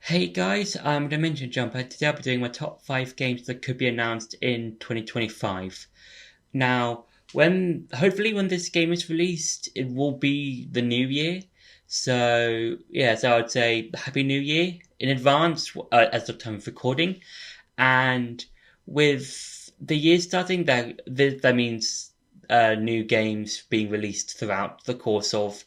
Hey guys, I'm Dimension Jumper. Today I'll be doing my top 5 games that could be announced in 2025. Now, hopefully when this game is released, it will be the new year. So I'd say Happy New Year in advance as of time of recording. And with the year starting, that means new games being released throughout the course of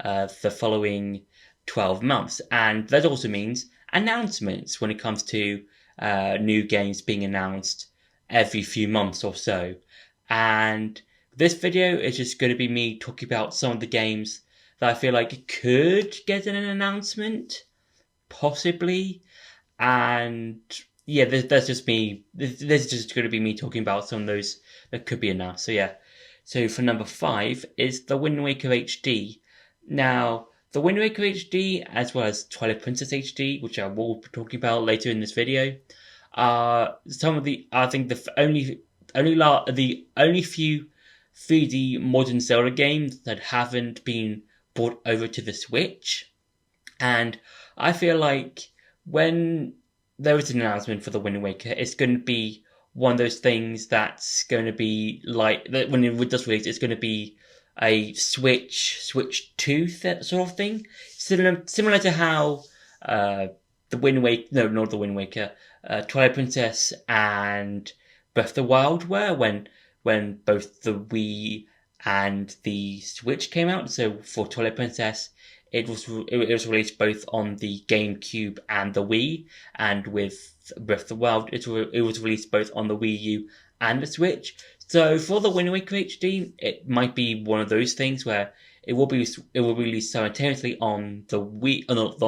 the following 12 months. And that also means announcements when it comes to new games being announced every few months or so. And this video is just going to be me talking about some of the games that I feel like could get an announcement, possibly. And yeah, that's just me. This is just going to be me talking about some of those that could be announced. So yeah. So for number 5 is the Wind Waker HD. Now, the Wind Waker HD, as well as Twilight Princess HD, which I will be talking about later in this video, are some of the I think the only few 3D modern Zelda games that haven't been brought over to the Switch, and I feel like when there is an announcement for the Wind Waker, it's going to be one of those things that's going to be like that when it does release, it's going to be a Switch 2 sort of thing, similar to how the Wind Waker, no, not the Wind Waker, Twilight Princess and Breath of the Wild were when both the Wii and the Switch came out. So for Twilight Princess, it was released both on the GameCube and the Wii, and with Breath of the Wild, it was released both on the Wii U and the Switch. So for the Wind Waker HD, it might be one of those things where it will be released simultaneously on the Wii, not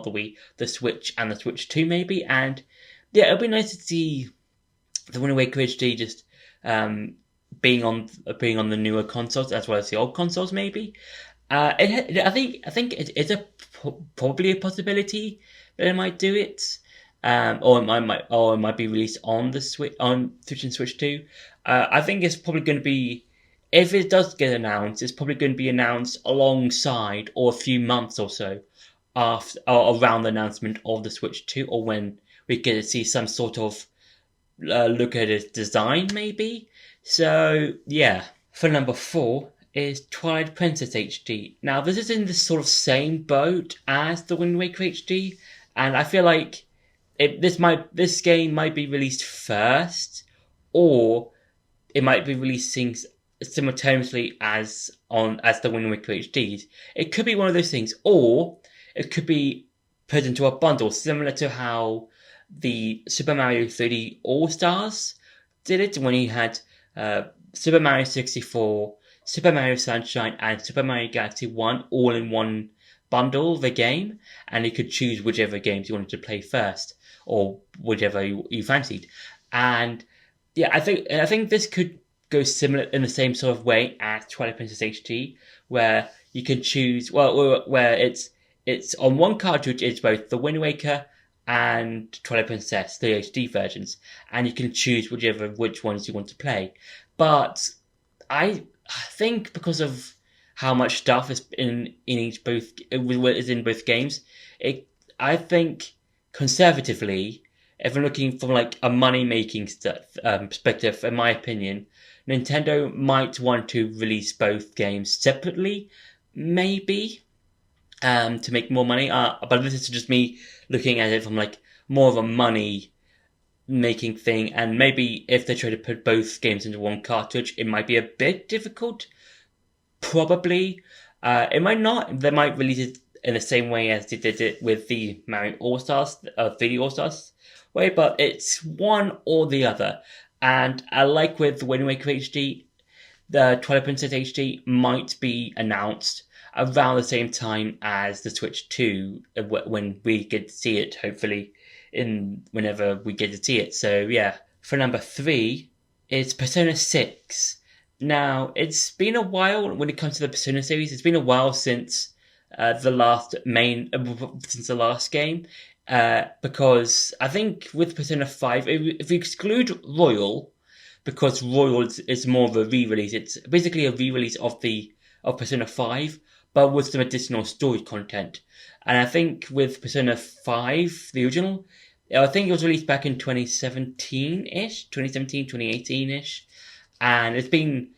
the Wii, the Switch and the Switch 2 maybe, and yeah, it'll be nice to see the Wind Waker HD just being on the newer consoles as well as the old consoles maybe. I think it is probably a possibility that it might do it. Or it might be released on the Switch, on Switch and Switch 2. I think it's probably going to be, if it does get announced, it's probably going to be announced alongside or a few months or so after or around the announcement of the Switch 2, or when we get to see some sort of look at its design maybe. So yeah, for number 4 is Twilight Princess HD. Now this is in the sort of same boat as the Wind Waker HD, and I feel like this game might be released first, or it might be releasing simultaneously as the Wind Waker HDs. It could be one of those things, or it could be put into a bundle, similar to how the Super Mario 3D All Stars did it when he had Super Mario 64, Super Mario Sunshine, and Super Mario Galaxy 1 all in one bundle, the game, and you could choose whichever games you wanted to play first, or whichever you fancied. And yeah, I think this could go similar in the same sort of way as Twilight Princess HD, where you can choose, where it's on one cartridge, it's both the Wind Waker and Twilight Princess, the HD versions, and you can choose which ones you want to play. But I think because of how much stuff is in both games, I think conservatively, if I'm looking from like a money making perspective, in my opinion, Nintendo might want to release both games separately, maybe, to make more money. But this is just me looking at it from like more of a money making thing, and maybe if they try to put both games into one cartridge, it might be a bit difficult. Probably. It might not. They might release it in the same way as they did it with the Mario All-Stars, 3D All-Stars way, but it's one or the other. And I like with Wind Waker HD, the Twilight Princess HD might be announced around the same time as the Switch 2, when we get to see it, hopefully, whenever we get to see it. So yeah, for number 3 is Persona 6. Now, it's been a while when it comes to the Persona series. It's been a while since the last game, because I think with Persona 5, if we exclude Royal, because Royal is more of a re-release. It's basically a re-release of Persona 5, but with some additional story content. And I think with Persona 5, the original, I think it was released back in 2017-ish, 2018-ish. And it's been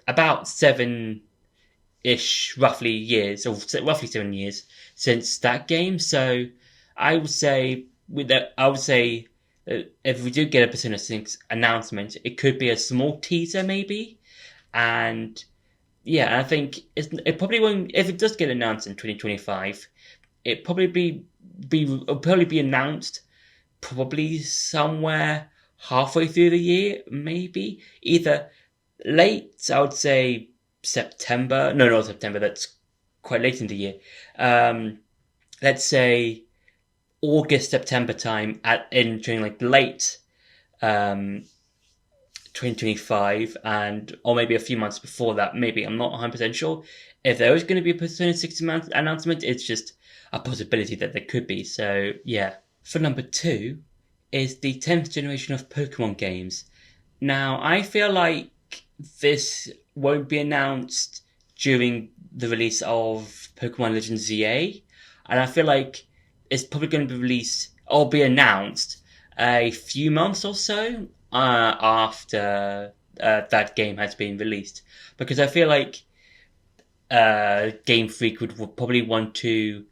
about 7-ish, roughly years, or roughly 7 years since that game. So I would say, if we do get a Persona 6 announcement, it could be a small teaser maybe. And yeah, I think it probably won't, if it does get announced in 2025, it'll probably be announced probably somewhere halfway through the year, maybe. Either late, I would say September. No, not September, that's quite late in the year. Let's say August, September time during like late um 2025, or maybe a few months before that. Maybe, I'm not 100% sure if there is going to be a Persona 6 announcement. It's just a possibility that there could be. So yeah. For number 2 is the 10th generation of Pokemon games. Now, I feel like this won't be announced during the release of Pokemon Legends ZA, and I feel like it's probably going to be released or be announced a few months or so after that game has been released, because I feel like Game Freak would probably want to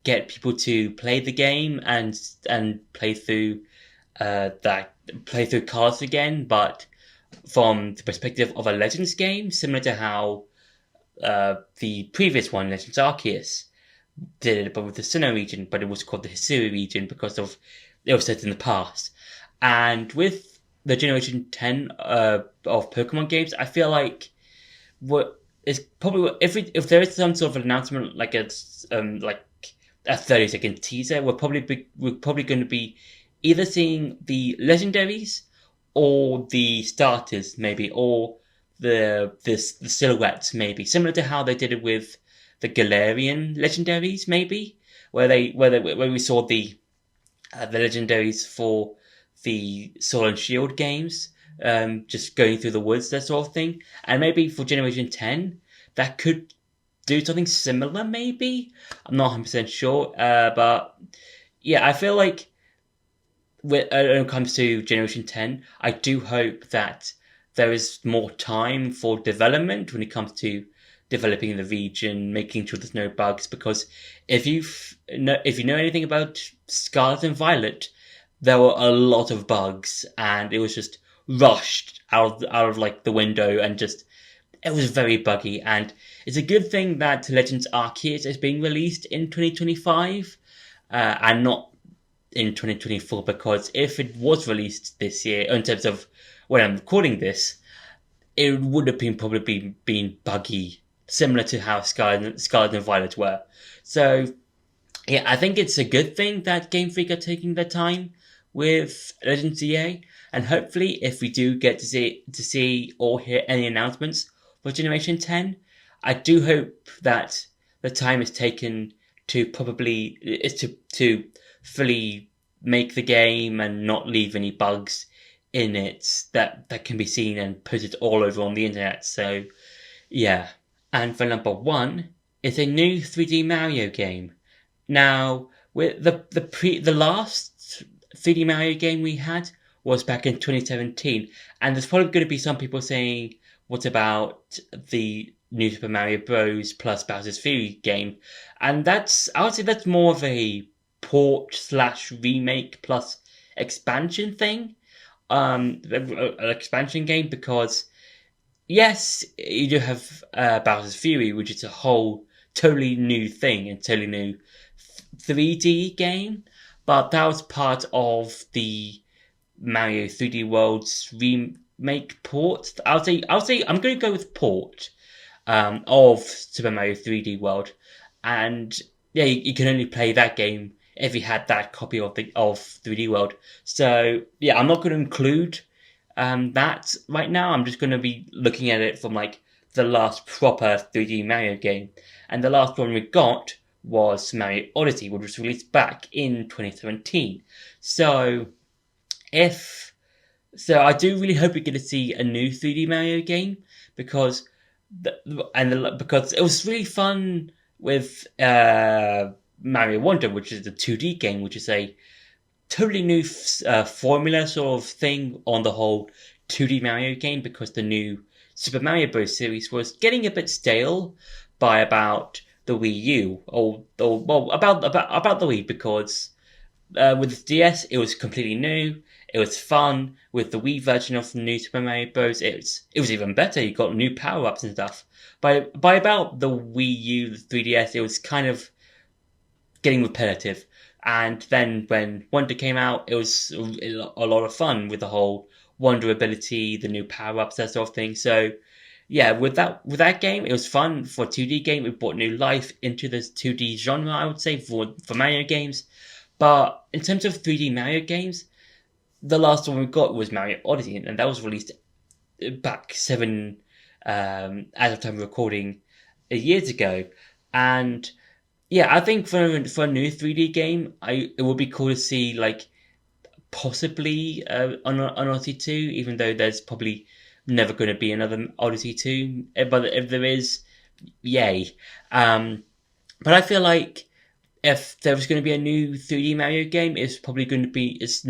get people to play the game and play through cards again, but from the perspective of a Legends game, similar to how the previous one, Legends Arceus, did it, but with the Sinnoh region, but it was called the Hisui region because of it was set in the past. And with the Generation 10 of Pokemon games, I feel like what is probably if there is some sort of announcement like a 30-second teaser, we're probably going to be either seeing the legendaries or the starters, maybe, or the silhouettes, maybe, similar to how they did it with the Galarian legendaries, maybe, where we saw the legendaries for the Sword and Shield games, just going through the woods, that sort of thing, and maybe for Generation 10, that could do something similar, maybe. I'm not 100% sure, but yeah, I feel like when it comes to Generation 10, I do hope that there is more time for development when it comes to developing the region, making sure there's no bugs, because if you know anything about Scarlet and Violet, there were a lot of bugs, and it was just rushed out of like the window, and just it was very buggy. And it's a good thing that Legends Arceus is being released in 2025 and not in 2024, because if it was released this year, in terms of when I'm recording this, it would have probably been buggy, similar to how Scarlet and Violet were. So yeah, I think it's a good thing that Game Freak are taking their time with Legends EA, and hopefully if we do get to see or hear any announcements for Generation 10, I do hope that the time is taken to fully make the game and not leave any bugs in it that can be seen and put it all over on the internet. So yeah. And for number 1 is a new 3D Mario game. Now, with the last 3D Mario game we had was back in 2017, and there's probably going to be some people saying, what about the new Super Mario Bros. Plus Bowser's Fury game? And I would say that's more of a port/remake plus expansion thing, an expansion game, because yes, you do have Bowser's Fury, which is a whole totally new thing and totally new 3D game, but that was part of the Mario 3D World's remake port. I'll say I'm going to go with port of Super Mario 3D World, and yeah, you can only play that game if you had that copy of 3D World. So yeah, I'm not going to include that right now. I'm just going to be looking at it from like the last proper 3D Mario game, and the last one we got was Mario Odyssey, which was released back in 2017. So I do really hope we're going to see a new 3D Mario game, because Because it was really fun with Mario Wonder, which is the 2D game, which is a totally new formula sort of thing on the whole 2D Mario game, because the new Super Mario Bros. Series was getting a bit stale by about the Wii U, or well, about the Wii, because with the DS, it was completely new. It was fun. With the Wii version of the new Super Mario Bros., it was even better. You got new power ups and stuff. By about the Wii U, the 3DS, it was kind of getting repetitive. And then when Wonder came out, it was a lot of fun with the whole Wonder ability, the new power ups, that sort of thing. So yeah, with that game, it was fun for a 2D game. It brought new life into this 2D genre, I would say, for Mario games. But in terms of 3D Mario games, the last one we got was Mario Odyssey, and that was released back as of time of recording, years ago. And yeah, I think for a new 3D game, it would be cool to see like possibly an Odyssey 2, even though there's probably never going to be another Odyssey 2. But if there is, yay. Um, but I feel like if there was going to be a new 3D Mario game, it's probably going to be it's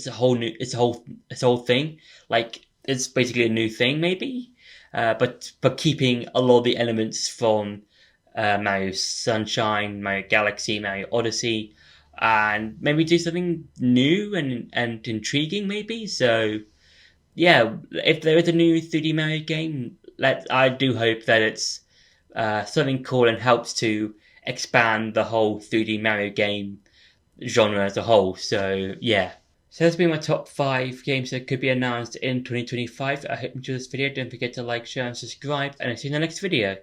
a whole new it's a whole thing. Like it's basically a new thing, maybe. But keeping a lot of the elements from Mario Sunshine, Mario Galaxy, Mario Odyssey, and maybe do something new and intriguing, maybe. So yeah, if there is a new 3D Mario game, I do hope that it's something cool and helps to expand the whole 3D Mario game genre as a whole. So yeah. So that's been my top 5 games that could be announced in 2025. I hope you enjoyed this video. Don't forget to like, share, and subscribe, and I'll see you in the next video.